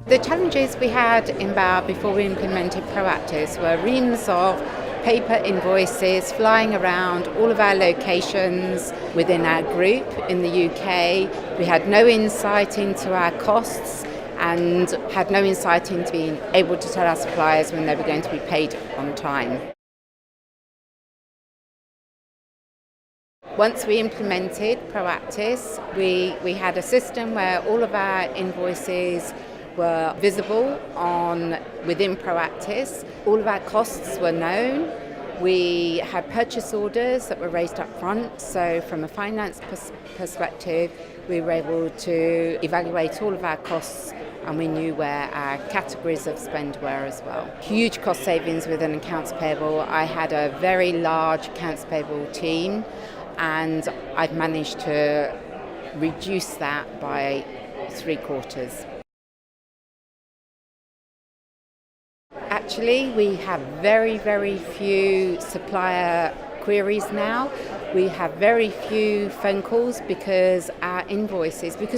The challenges we had in Bauer before we implemented Proactis were reams of paper invoices flying around all of our locations within our group in the UK. We had no insight into our costs and had no insight into being able to tell our suppliers when they were going to be paid on time. Once we implemented Proactis, we had a system where all of our invoices were visible within Proactis. All of our costs were known. We had purchase orders that were raised up front, so from a finance perspective, we were able to evaluate all of our costs and we knew where our categories of spend were as well. Huge cost savings within accounts payable. I had a very large accounts payable team and I've managed to reduce that by 3/4. Actually, we have very, very few supplier queries now. We have very few phone calls because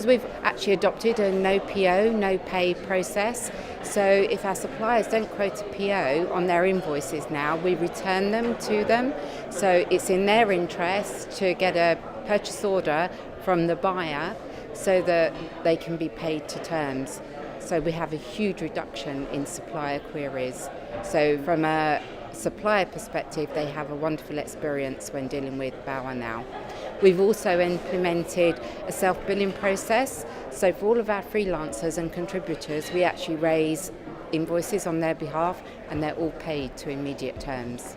we've actually adopted a no PO, no pay process. So if our suppliers don't quote a PO on their invoices now, we return them to them. So it's in their interest to get a purchase order from the buyer so that they can be paid to terms. So we have a huge reduction in supplier queries. So from a supplier perspective, they have a wonderful experience when dealing with Bauer now. We've also implemented a self-billing process. So for all of our freelancers and contributors, we actually raise invoices on their behalf and they're all paid to immediate terms.